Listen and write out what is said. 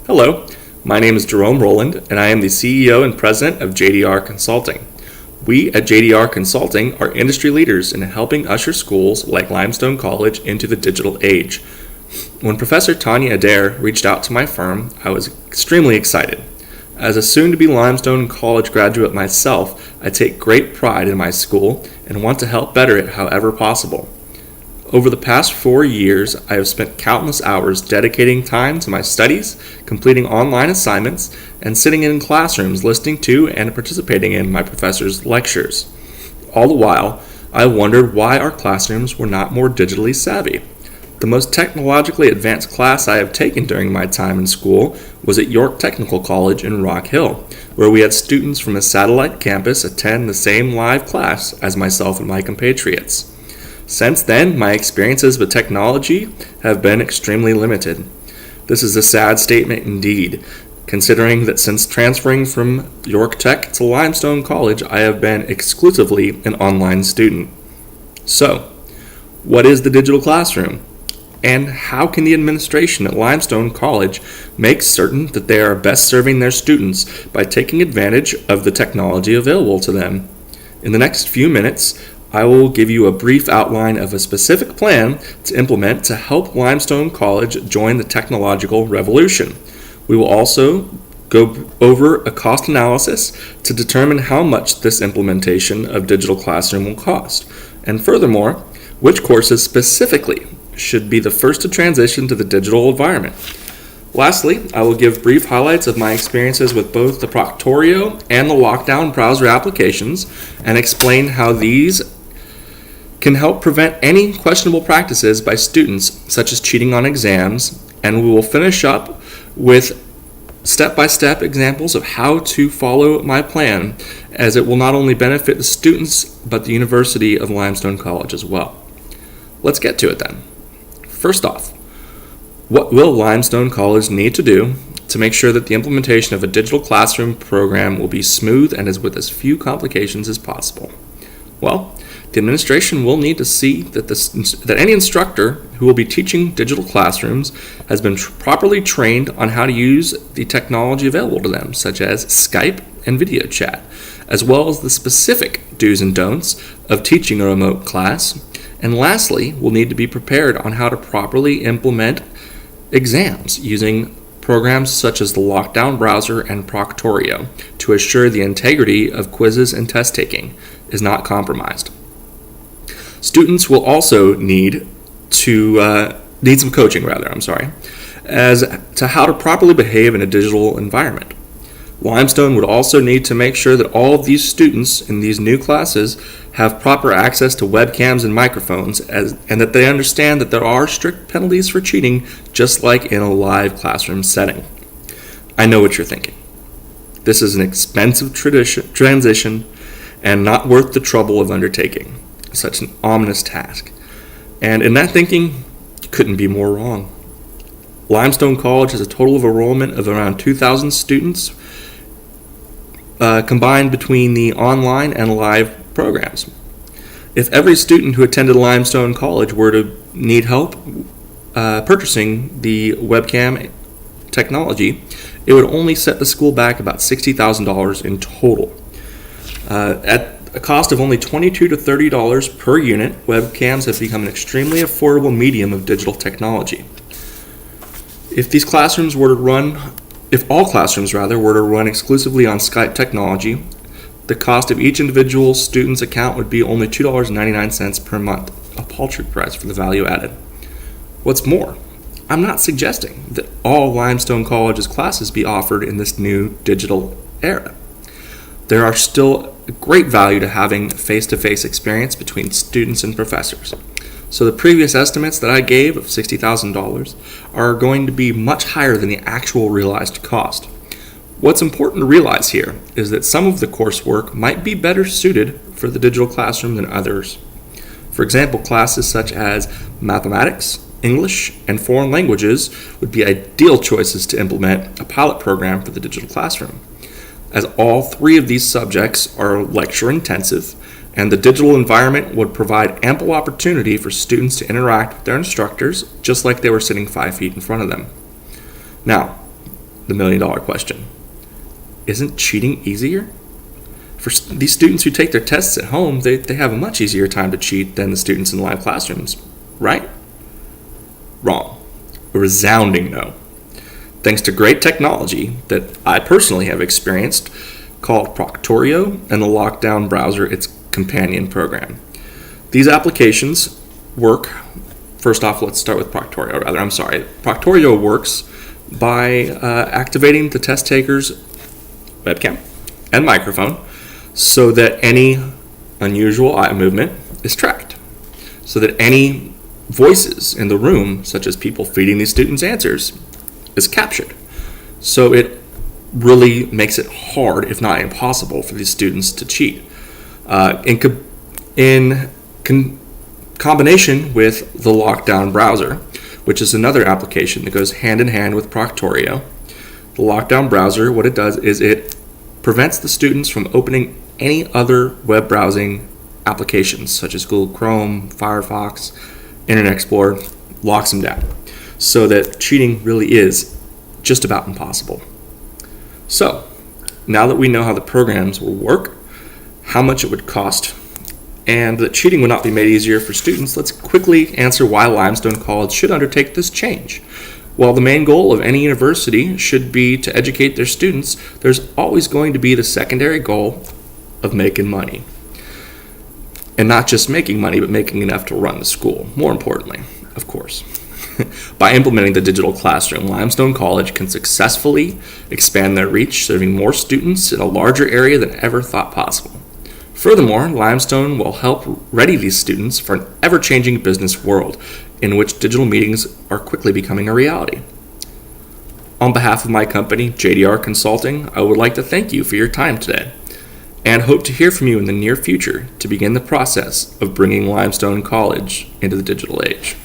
Hello, my name is Jerome Rowland, and I am the CEO and President of JDR Consulting. We at JDR Consulting are industry leaders in helping usher schools like Limestone College into the digital age. When Professor Tanya Adair reached out to my firm, I was extremely excited. As a soon-to-be Limestone College graduate myself, I take great pride in my school and want to help better it however possible. Over the past 4 years, I have spent countless hours dedicating time to my studies, completing online assignments, and sitting in classrooms listening to and participating in my professors' lectures. All the while, I wondered why our classrooms were not more digitally savvy. The most technologically advanced class I have taken during my time in school was at York Technical College in Rock Hill, where we had students from a satellite campus attend the same live class as myself and my compatriots. Since then, my experiences with technology have been extremely limited. This is a sad statement indeed, considering that since transferring from York Tech to Limestone College, I have been exclusively an online student. So, what is the digital classroom? And how can the administration at Limestone College make certain that they are best serving their students by taking advantage of the technology available to them? In the next few minutes, I will give you a brief outline of a specific plan to implement to help Limestone College join the technological revolution. We will also go over a cost analysis to determine how much this implementation of digital classroom will cost, and furthermore, which courses specifically should be the first to transition to the digital environment. Lastly, I will give brief highlights of my experiences with both the Proctorio and the Lockdown browser applications and explain how these can help prevent any questionable practices by students, such as cheating on exams, and we will finish up with step-by-step examples of how to follow my plan, as it will not only benefit the students, but the University of Limestone College as well. Let's get to it then. First off, what will Limestone College need to do to make sure that the implementation of a digital classroom program will be smooth and is with as few complications as possible? Well, the administration will need to see that any instructor who will be teaching digital classrooms has been properly trained on how to use the technology available to them, such as Skype and video chat, as well as the specific do's and don'ts of teaching a remote class. And lastly, we'll need to be prepared on how to properly implement exams using programs such as the Lockdown browser and Proctorio to assure the integrity of quizzes and test taking is not compromised. Students will also need some coaching, as to how to properly behave in a digital environment. Limestone would also need to make sure that all of these students in these new classes have proper access to webcams and microphones, and that they understand that there are strict penalties for cheating, just like in a live classroom setting. I know what you're thinking. This is an expensive transition and not worth the trouble of undertaking such an ominous task. And in that thinking, you couldn't be more wrong. Limestone College has a total of enrollment of around 2,000 students combined between the online and live programs. If every student who attended Limestone College were to need help purchasing the webcam technology, it would only set the school back about $60,000 in total. At a cost of only $22 to $30 per unit, webcams have become an extremely affordable medium of digital technology. If all classrooms were to run exclusively on Skype technology, the cost of each individual student's account would be only $2.99 per month, a paltry price for the value added. What's more, I'm not suggesting that all Limestone College's classes be offered in this new digital era. There are still a great value to having face-to-face experience between students and professors. So the previous estimates that I gave of $60,000 are going to be much higher than the actual realized cost. What's important to realize here is that some of the coursework might be better suited for the digital classroom than others. For example, classes such as mathematics, English, and foreign languages would be ideal choices to implement a pilot program for the digital classroom, as all three of these subjects are lecture intensive, and the digital environment would provide ample opportunity for students to interact with their instructors just like they were sitting 5 feet in front of them. Now, the million-dollar question. Isn't cheating easier? For these students who take their tests at home, they have a much easier time to cheat than the students in live classrooms, right? Wrong. A resounding no. Thanks to great technology that I personally have experienced called Proctorio and the Lockdown Browser, its companion program. These applications work. First off, let's start with Proctorio. Proctorio works by activating the test taker's webcam and microphone so that any unusual eye movement is tracked, so that any voices in the room, such as people feeding these students answers, is captured. So it really makes it hard, if not impossible, for these students to cheat. In combination with the Lockdown Browser, which is another application that goes hand in hand with Proctorio. The Lockdown Browser, what it does is it prevents the students from opening any other web browsing applications, such as Google Chrome, Firefox, Internet Explorer, locks them down, so that cheating really is just about impossible. So, now that we know how the programs will work, how much it would cost, and that cheating would not be made easier for students, let's quickly answer why Limestone College should undertake this change. While the main goal of any university should be to educate their students, there's always going to be the secondary goal of making money. And not just making money, but making enough to run the school, more importantly, of course. By implementing the digital classroom, Limestone College can successfully expand their reach, serving more students in a larger area than ever thought possible. Furthermore, Limestone will help ready these students for an ever-changing business world in which digital meetings are quickly becoming a reality. On behalf of my company, JDR Consulting, I would like to thank you for your time today and hope to hear from you in the near future to begin the process of bringing Limestone College into the digital age.